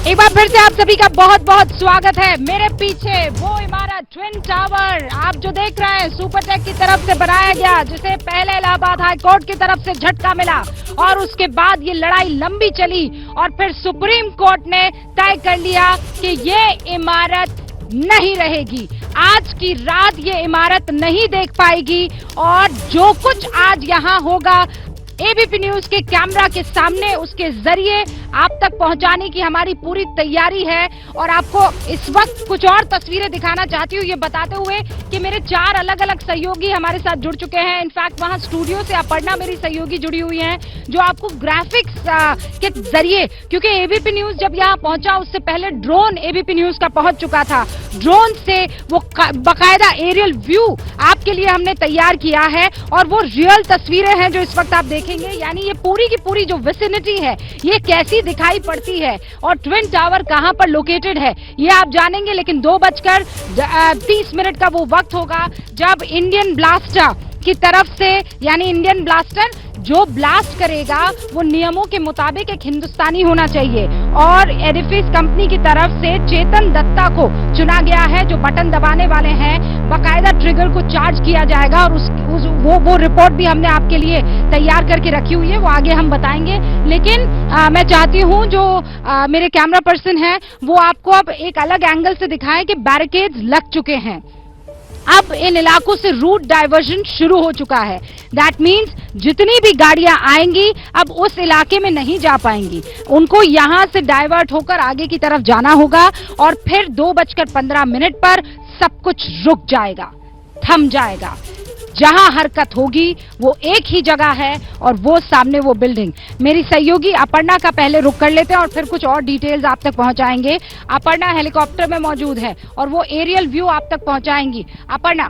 एक बार फिर से आप सभी का बहुत बहुत स्वागत है। मेरे पीछे वो इमारत ट्विन टावर आप जो देख रहे हैं सुपरटेक की तरफ से बनाया गया, जिसे पहले इलाहाबाद हाई कोर्ट की तरफ से झटका मिला और उसके बाद ये लड़ाई लंबी चली और फिर सुप्रीम कोर्ट ने तय कर लिया कि ये इमारत नहीं रहेगी। आज की रात ये इमारत नहीं देख पाएगी और जो कुछ आज यहाँ होगा एबीपी न्यूज के कैमरा के सामने उसके जरिए आप तक पहुंचाने की हमारी पूरी तैयारी है। और आपको इस वक्त कुछ और तस्वीरें दिखाना चाहती हूँ, ये बताते हुए कि मेरे 4 अलग अलग सहयोगी हमारे साथ जुड़ चुके हैं। इनफैक्ट वहां स्टूडियो से अपर्णा मेरी सहयोगी जुड़ी हुई हैं, जो आपको ग्राफिक्स के जरिए, क्योंकि एबीपी न्यूज जब यहाँ पहुंचा उससे पहले ड्रोन एबीपी न्यूज का पहुंच चुका था। ड्रोन से वो बाकायदा एरियल व्यू आपके लिए हमने तैयार किया है और वो रियल तस्वीरें हैं जो इस वक्त आप देखेंगे। यानी ये पूरी की पूरी जो विसिनिटी है ये कैसी दिखाई पड़ती है और ट्विन टावर कहां पर लोकेटेड है ये आप जानेंगे। लेकिन 2:30 का वो वक्त होगा जब इंडियन ब्लास्टर की तरफ से, यानी इंडियन ब्लास्टर जो ब्लास्ट करेगा वो नियमों के मुताबिक एक हिंदुस्तानी होना चाहिए और एडिफिस कंपनी की तरफ से चेतन दत्ता को चुना गया है जो बटन दबाने वाले हैं। बाकायदा ट्रिगर को चार्ज किया जाएगा और वो रिपोर्ट भी हमने आपके लिए तैयार करके रखी हुई है, वो आगे हम बताएंगे। लेकिन मैं चाहती हूं जो मेरे कैमरा पर्सन है वो आपको अब एक अलग एंगल से दिखाएं कि बैरिकेड्स लग चुके हैं। अब इन इलाकों से रूट डाइवर्जन शुरू हो चुका है। दैट मीन्स जितनी भी गाड़ियां आएंगी अब उस इलाके में नहीं जा पाएंगी, उनको यहां से डाइवर्ट होकर आगे की तरफ जाना होगा और फिर 2:15 पर सब कुछ रुक जाएगा, थम जाएगा। जहां हरकत होगी वो एक ही जगह है और वो सामने वो बिल्डिंग। मेरी सहयोगी अपर्णा का पहले रुक कर लेते हैं और फिर कुछ और डिटेल्स आप तक पहुंचाएंगे। अपर्णा हेलीकॉप्टर में मौजूद है और वो एरियल व्यू आप तक पहुंचाएंगी। अपर्णा।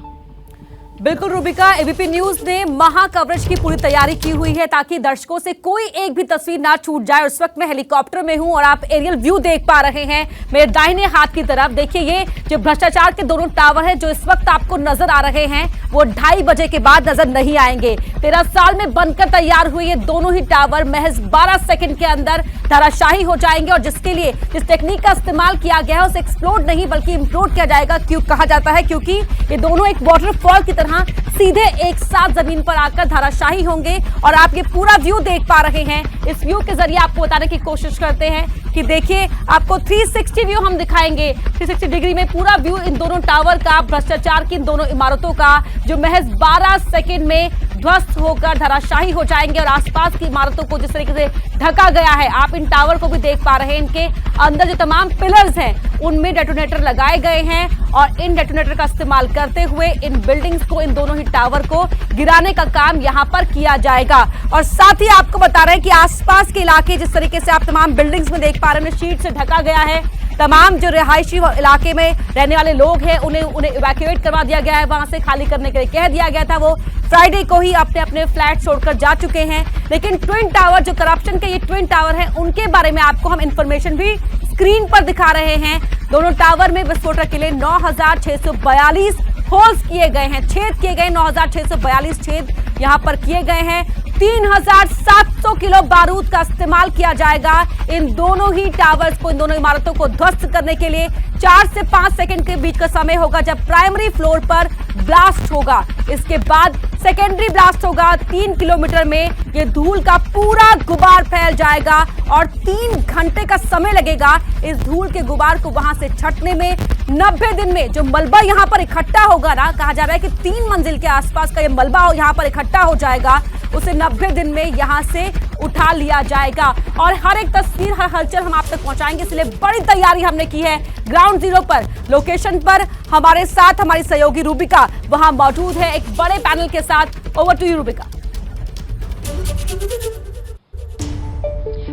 बिल्कुल रूबिका, एबीपी न्यूज ने महा कवरेज की पूरी तैयारी की हुई है ताकि दर्शकों से कोई एक भी तस्वीर ना छूट जाए। उस वक्त मैं हेलीकॉप्टर में हूं और आप एरियल व्यू देख पा रहे हैं मेरे दाहिने हाथ की तरफ। देखिए ये जो भ्रष्टाचार के दोनों टावर हैं जो इस वक्त आपको नजर आ रहे हैं वो 2:30 बजे के बाद नजर नहीं आएंगे। 13 साल में बनकर तैयार हुए ये दोनों ही टावर महज 12 सेकंड के अंदर धराशायी हो जाएंगे और जिसके लिए जिस टेक्निक का इस्तेमाल किया गया है उसे एक्सप्लोड नहीं बल्कि इम्प्लोड किया जाएगा। क्यों कहा जाता है? क्योंकि ये दोनों एक वाटरफॉल की तरह सीधे एक साथ जमीन पर आकर धराशायी होंगे और आप ये पूरा व्यू देख पा रहे हैं। इस व्यू के जरिए आपको बताने की कोशिश करते हैं कि देखिए आपको 360 व्यू हम दिखाएंगे। 360 डिग्री में पूरा व्यू इन दोनों टावर का, भ्रष्टाचार की इन दोनों इमारतों का जो महज 12 सेकंड में ध्वस्त होकर धराशायी हो जाएंगे और आसपास की इमारतों को जिस तरीके से ढका गया है। आप इन टावर को भी देख पा रहे हैं, इनके अंदर जो तमाम पिलर्स हैं उनमें डेटोनेटर लगाए गए हैं और इन डेटोनेटर का इस्तेमाल करते हुए इन बिल्डिंग्स को, इन दोनों ही टावर को गिराने का काम यहां पर किया जाएगा। और साथ ही आपको बता रहे हैं कि आसपास के इलाके जिस तरीके से आप तमाम बिल्डिंग्स में देख पा रहे हैं शीट से ढका गया है। तमाम जो रिहायशी इलाके में रहने वाले लोग हैं उन्हें इवैक्यूएट करवा दिया गया है, वहां से खाली करने के लिए कह दिया गया था। वो फ्राइडे को ही अपने अपने फ्लैट छोड़कर जा चुके हैं। लेकिन ट्विन टावर जो करप्शन के ये ट्विन टावर हैं उनके बारे में आपको हम इंफॉर्मेशन भी स्क्रीन पर दिखा रहे हैं। दोनों टावर में विस्फोटक के लिए 9,642 होल्स किए गए हैं, छेद किए गए। 9,642 छेद यहां पर किए गए हैं। 3,700 किलो बारूद का इस्तेमाल किया जाएगा इन दोनों ही टावर्स को, इन दोनों इमारतों को ध्वस्त करने के लिए। 4 से 5 सेकंड के बीच का समय होगा जब प्राइमरी फ्लोर पर ब्लास्ट होगा। इसके बाद सेकेंडरी ब्लास्ट होगा। 3 किलोमीटर में ये धूल का पूरा गुबार फैल जाएगा और 3 घंटे का समय लगेगा इस धूल के गुबार को वहां से छटने में। 90 दिन में जो मलबा यहां पर इकट्ठा होगा ना, कहा जा रहा है कि 3 मंजिल के आसपास का ये मलबा यहां पर इकट्ठा हो जाएगा, उसे 90 दिन में यहां से उठा लिया जाएगा। और हर एक तस्वीर, हर हलचल हम आप तक पहुंचाएंगे, इसलिए बड़ी तैयारी हमने की है। ग्राउंड जीरो पर, लोकेशन पर हमारे साथ हमारी सहयोगी रूबिका वहां मौजूद है एक बड़े पैनल के साथ। Over to you Rubika.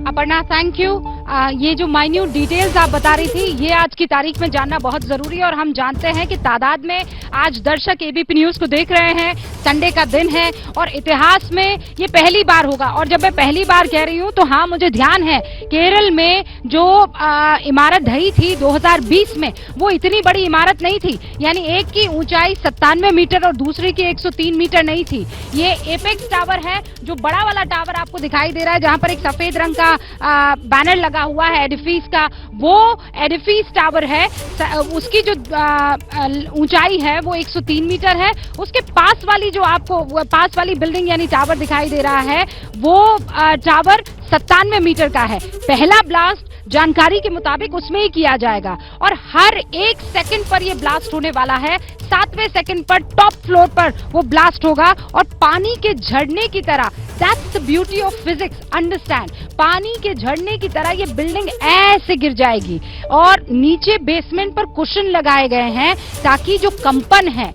Aparna, thank you. ये जो माइन्यूट डिटेल्स आप बता रही थी ये आज की तारीख में जानना बहुत जरूरी है और हम जानते हैं कि तादाद में आज दर्शक एबीपी न्यूज को देख रहे हैं। संडे का दिन है और इतिहास में ये पहली बार होगा। और जब मैं पहली बार कह रही हूँ तो हाँ, मुझे ध्यान है केरल में जो इमारत ढही थी 2020 में, वो इतनी बड़ी इमारत नहीं थी। यानी एक की ऊंचाई 97 मीटर और दूसरी की 103 मीटर नहीं थी। ये एपेक्स टावर है जो बड़ा वाला टावर आपको दिखाई दे रहा है, जहां पर एक सफेद रंग का बैनर लगा लगा हुआ है एडिफिस का, वो एडिफिस टावर है। उसकी जो ऊंचाई है वो 103 मीटर है। उसके पास वाली जो आपको पास वाली बिल्डिंग यानी टावर दिखाई दे रहा है, वो टावर 97 मीटर का है। पहला ब्लास्ट जानकारी के मुताबिक उसमें ही किया जाएगा और हर 1 सेकंड पर यह ब्लास्ट होने वाला है। 7वें सेकंड पर टॉप फ्लोर पर वो ब्लास्ट होगा और पानी के झरने की तरह, that's the beauty of physics, understand, पानी के झरने की तरह ये बिल्डिंग ऐसे गिर जाएगी और नीचे बेसमेंट पर कुशन लगाए गए हैं ताकि जो कंपन है,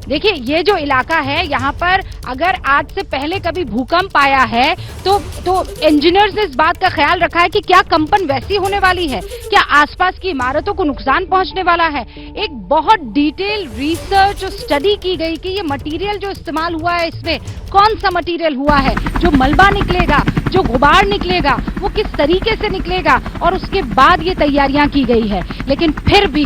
देखिए ये जो इलाका है यहाँ पर अगर आज से पहले कभी भूकंप आया है तो इंजीनियर्स ने इस बात का ख्याल रखा है कि क्या कंपन वैसी होने वाली है, क्या आसपास की इमारतों को नुकसान पहुंचने वाला है। एक बहुत डिटेल रिसर्च और स्टडी की गई कि ये मटेरियल जो इस्तेमाल हुआ है इसमें कौन सा मटेरियल हुआ है, जो मलबा निकलेगा, जो गुबार निकलेगा, वो किस तरीके से निकलेगा और उसके बाद ये तैयारियां की गई है। लेकिन फिर भी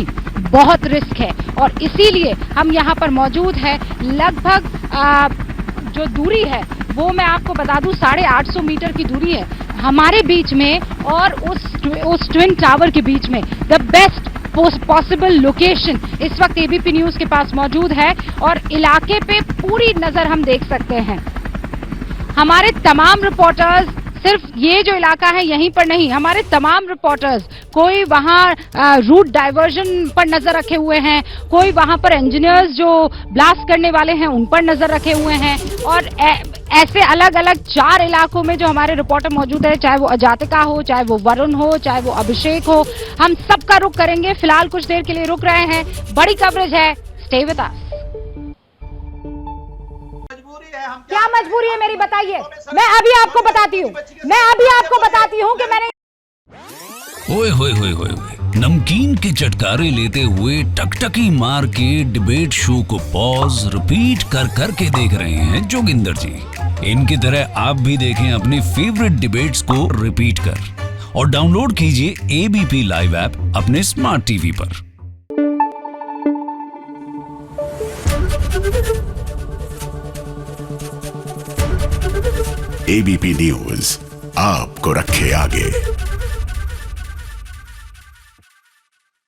बहुत रिस्क है और इसीलिए हम यहाँ पर मौजूद है। लगभग जो दूरी है वो मैं आपको बता दूं 850 मीटर की दूरी है हमारे बीच में और उस ट्विन टावर के बीच में। द बेस्ट पॉसिबल लोकेशन इस वक्त एबीपी न्यूज के पास मौजूद है और इलाके पे पूरी नजर हम देख सकते हैं। हमारे तमाम रिपोर्टर्स सिर्फ ये जो इलाका है यहीं पर नहीं, हमारे तमाम रिपोर्टर्स कोई वहां रूट डाइवर्जन पर नजर रखे हुए हैं, कोई वहां पर इंजीनियर्स जो ब्लास्ट करने वाले हैं उन पर नजर रखे हुए हैं और ऐसे अलग अलग 4 इलाकों में जो हमारे रिपोर्टर मौजूद है, चाहे वो अजातिका हो, चाहे वो वरुण हो, चाहे वो अभिषेक हो, हम सबका रुख करेंगे। फिलहाल कुछ देर के लिए रुक रहे हैं, बड़ी कवरेज है, स्टे विद अस। क्या मजबूरी है मेरी, बताइए। मैं अभी आपको बताती हूँ कि मैंने ओए होए होए होए होए, नमकीन के चटकारे लेते हुए टकटकी मार के डिबेट शो को पॉज रिपीट कर कर के देख रहे हैं जोगिंदर जी। इनकी तरह आप भी देखें अपनी फेवरेट डिबेट्स को रिपीट कर और डाउनलोड कीजिए एबीपी लाइव ऐप अपने स्मार्ट टीवी पर। एबीपी न्यूज आपको रखे आगे।